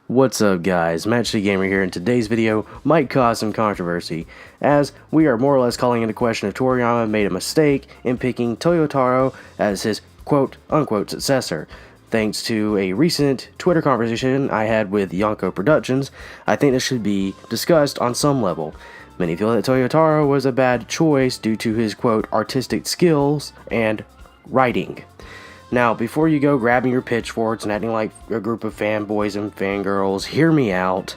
What's up guys, Match the Gamer here, and today's video might cause some controversy, as we are more or less calling into question if Toriyama made a mistake in picking Toyotaro as his quote-unquote successor. Thanks to a recent Twitter conversation I had with Yonko Productions, I think this should be discussed on some level. Many feel that Toyotaro was a bad choice due to his quote artistic skills and writing. Now, before you go grabbing your pitchforks and acting like a group of fanboys and fangirls, hear me out.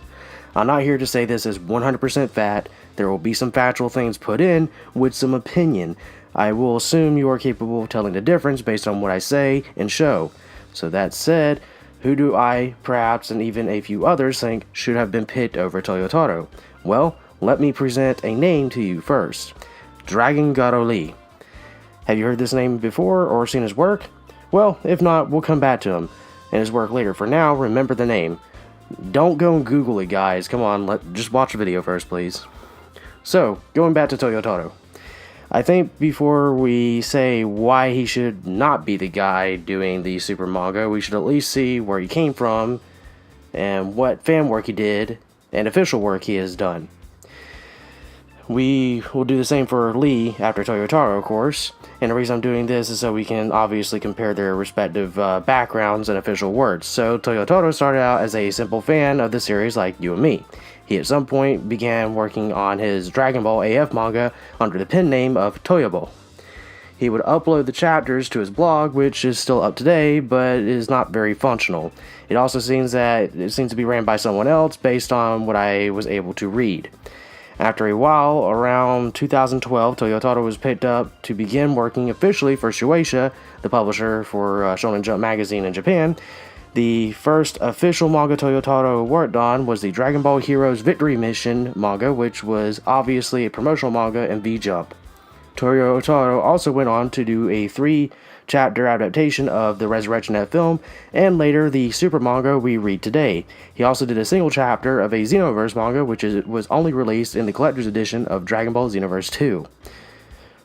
I'm not here to say this is 100% fact. There will be some factual things put in with some opinion. I will assume you are capable of telling the difference based on what I say and show. So that said, who do I, perhaps, and even a few others think should have been picked over Toyotaro? Well, let me present a name to you first. Dragon Garo Lee. Have you heard this name before or seen his work? Well, if not, we'll come back to him and his work later. For now, remember the name. Don't go and Google it, guys. Come on, just watch the video first, please. So, going back to Toyotaro. I think before we say why he should not be the guy doing the super manga, we should at least see where he came from and what fan work he did and official work he has done. We will do the same for Lee after Toyotaro, of course, and the reason I'm doing this is so we can obviously compare their respective backgrounds and official works. So Toyotaro started out as a simple fan of the series like you and me. He at some point began working on his Dragon Ball AF manga under the pen name of Toyobo. He would upload the chapters to his blog, which is still up today, but is not very functional. It also seems to be ran by someone else based on what I was able to read. After a while, around 2012, Toyotaro was picked up to begin working officially for Shueisha, the publisher for Shonen Jump magazine in Japan. The first official manga Toyotaro worked on was the Dragon Ball Heroes Victory Mission manga, which was obviously a promotional manga in V-Jump. Toyotaro also went on to do a 3-chapter adaptation of the Resurrection F film, and later the super manga we read today. He also did a single chapter of a Xenoverse manga, which was only released in the collector's edition of Dragon Ball Xenoverse 2.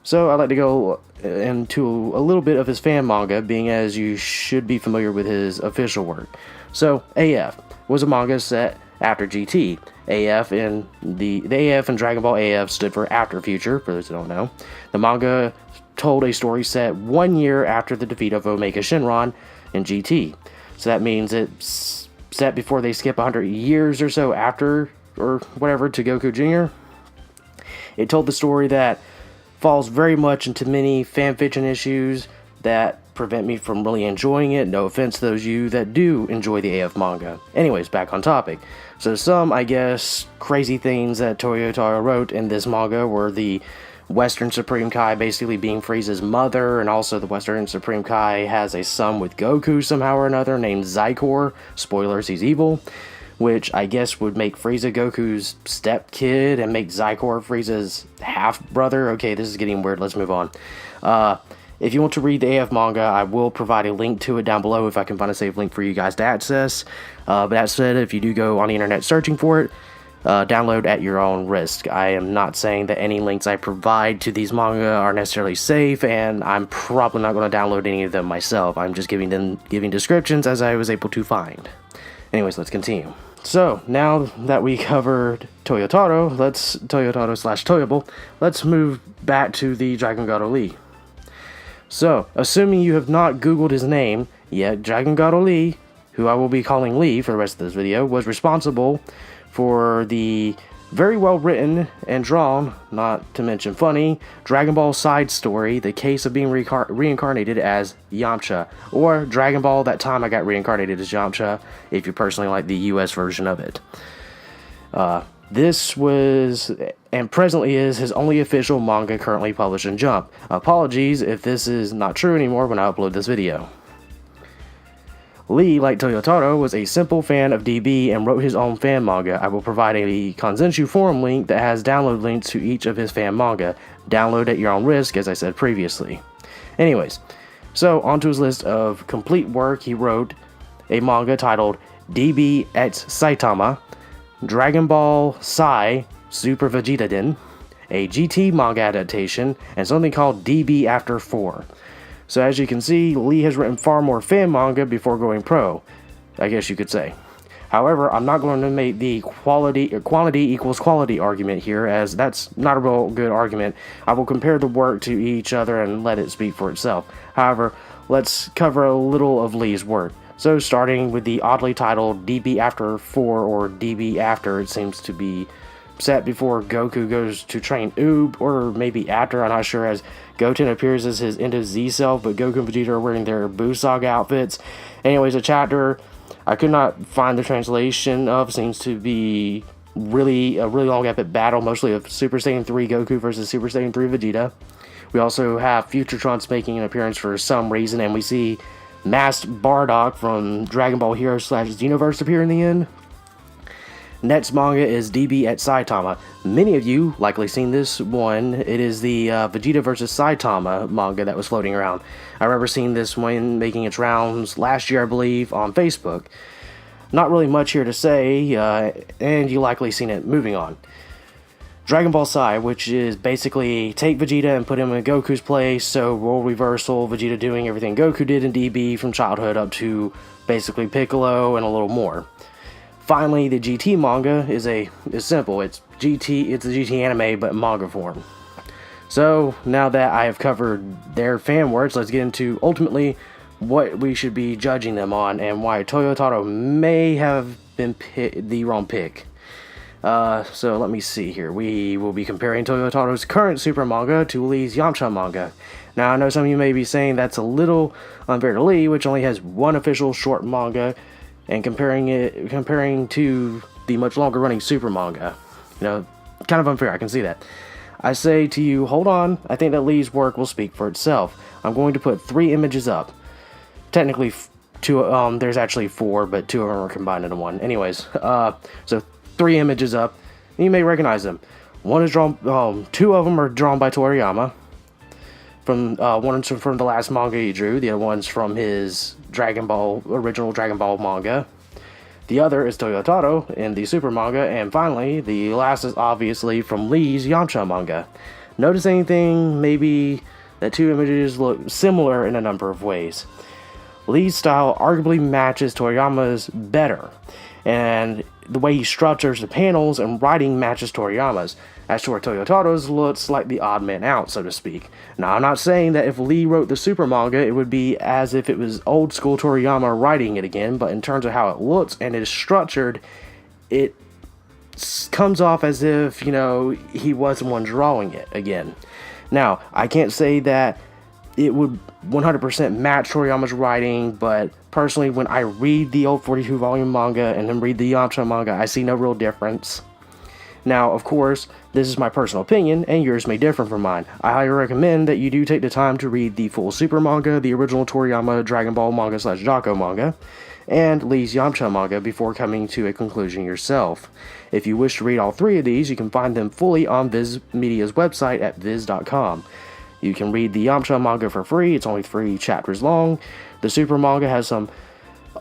So I'd like to go into a little bit of his fan manga, being as you should be familiar with his official work. So AF was a manga set after GT. AF and the AF and Dragon Ball AF stood for After Future, for those who don't know. The manga told a story set 1 year after the defeat of Omega Shenron in GT. So that means it's set before they skip 100 years or so after, or whatever, to Goku Jr. It told the story that falls very much into many fanfiction issues that prevent me from really enjoying it. No offense to those of you that do enjoy the AF manga. Anyways, back on topic. So some, I guess, crazy things that Toyotaro wrote in this manga were the Western Supreme Kai basically being Frieza's mother, and also the Western Supreme Kai has a son with Goku somehow or another named Zykor. Spoilers, he's evil. Which I guess would make Frieza Goku's step-kid and make Zykor Frieza's half-brother. Okay, this is getting weird, let's move on. If you want to read the AF manga, I will provide a link to it down below if I can find a safe link for you guys to access. But that said, if you do go on the internet searching for it, download at your own risk. I am not saying that any links I provide to these manga are necessarily safe, and I'm probably not going to download any of them myself. I'm just giving descriptions as I was able to find. Anyways, let's continue. So, now that we covered Toyotaro slash Toyobo, let's move back to the Dragon Garo Lee. So, assuming you have not Googled his name yet, Dragon Garo Lee, who I will be calling Lee for the rest of this video, was responsible for the very well written and drawn, not to mention funny, Dragon Ball side story, The Case of Being Reincarnated as Yamcha, or Dragon Ball That Time I Got Reincarnated as Yamcha, if you personally like the US version of it. This was, and presently is, his only official manga currently published in Jump. Apologies if this is not true anymore when I upload this video. Lee, like Toyotaro, was a simple fan of DB and wrote his own fan manga. I will provide a Kanzenshu forum link that has download links to each of his fan manga. Download at your own risk, as I said previously. Anyways, so onto his list of complete work, he wrote a manga titled DB X Saitama, Dragon Ball Sai Super Vegeta Den, a GT manga adaptation, and something called DB After 4. So as you can see, Lee has written far more fan manga before going pro, I guess you could say. However, I'm not going to make the quantity equals quality argument here, as that's not a real good argument. I will compare the work to each other and let it speak for itself. However, let's cover a little of Lee's work. So starting with the oddly titled DB After 4, or DB After, it seems to be set before Goku goes to train Oob, or maybe after, I'm not sure, as Goten appears as his End of Z self, but Goku and Vegeta are wearing their Buu Saga outfits. Anyways, a chapter I could not find the translation of, seems to be a really long epic battle, mostly of Super Saiyan 3 Goku versus Super Saiyan 3 Vegeta. We also have Future Trunks making an appearance for some reason, and we see Masked Bardock from Dragon Ball Hero / Xenoverse appear in the end. Next manga is DB at Saitama. Many of you likely seen this one. It is the Vegeta vs. Saitama manga that was floating around. I remember seeing this one making its rounds last year, I believe, on Facebook. Not really much here to say, and you likely seen it. Moving on. Dragon Ball Sai, which is basically take Vegeta and put him in Goku's place, so role reversal, Vegeta doing everything Goku did in DB from childhood up to basically Piccolo and a little more. Finally, the GT manga is simple. It's a GT anime, but in manga form. So, now that I have covered their fan works, let's get into ultimately what we should be judging them on and why Toyotaro may have been the wrong pick. So let me see here. We will be comparing Toyotaro's current Super manga to Lee's Yamcha manga. Now, I know some of you may be saying that's a little unfair to Lee, which only has one official short manga, and comparing to the much longer running Super manga. Kind of unfair, I can see that. I say to you, hold on, I think that Lee's work will speak for itself. I'm going to put 3 images up. Technically, there's actually 4, but 2 of them are combined into one. Anyways, so 3 images up, and you may recognize them. One is drawn, 2 of them are drawn by Toriyama. One's from the last manga he drew, the other one's from his original Dragon Ball manga. The other is Toyotaro in the Super manga, and finally, the last is obviously from Lee's Yamcha manga. Notice anything? Maybe that 2 images look similar in a number of ways. Lee's style arguably matches Toriyama's better, and the way he structures the panels and writing matches Toriyama's, as to where Toyotaro's looks like the odd man out, so to speak. Now, I'm not saying that if Lee wrote the Super manga, it would be as if it was old school Toriyama writing it again, but in terms of how it looks and is structured, it comes off as if, he was the one drawing it again. Now, I can't say that it would 100% match Toriyama's writing, but personally, when I read the old 42 volume manga and then read the Yamcha manga, I see no real difference. Now, of course, this is my personal opinion, and yours may differ from mine. I highly recommend that you do take the time to read the full Super manga, the original Toriyama Dragon Ball manga / Jocko manga, and Lee's Yamcha manga before coming to a conclusion yourself. If you wish to read all 3 of these, you can find them fully on Viz Media's website at viz.com. You can read the Yamcha manga for free. It's only 3 chapters long. The Super manga has some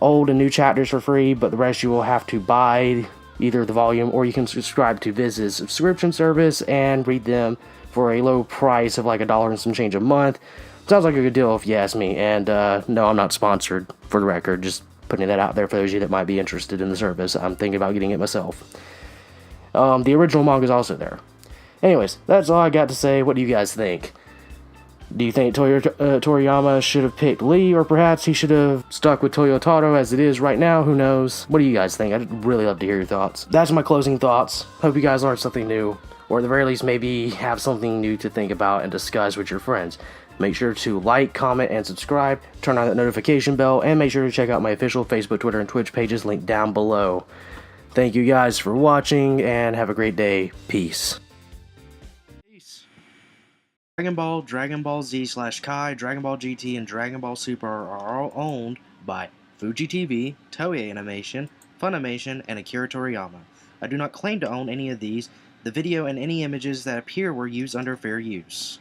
old and new chapters for free, but the rest you will have to buy either the volume, or you can subscribe to Viz's subscription service and read them for a low price of like $1 and some change a month. Sounds like a good deal if you ask me, and no, I'm not sponsored, for the record, just putting that out there for those of you that might be interested in the service. I'm thinking about getting it myself. The original manga is also there. Anyways, that's all I got to say. What do you guys think? Do you think Toriyama should have picked Lee, or perhaps he should have stuck with Toyotaro as it is right now? Who knows? What do you guys think? I'd really love to hear your thoughts. That's my closing thoughts. Hope you guys learned something new, or at the very least maybe have something new to think about and discuss with your friends. Make sure to like, comment, and subscribe, turn on that notification bell, and make sure to check out my official Facebook, Twitter, and Twitch pages linked down below. Thank you guys for watching, and have a great day. Peace. Dragon Ball, Dragon Ball Z / Kai, Dragon Ball GT, and Dragon Ball Super are all owned by Fuji TV, Toei Animation, Funimation, and Akira Toriyama. I do not claim to own any of these. The video and any images that appear were used under fair use.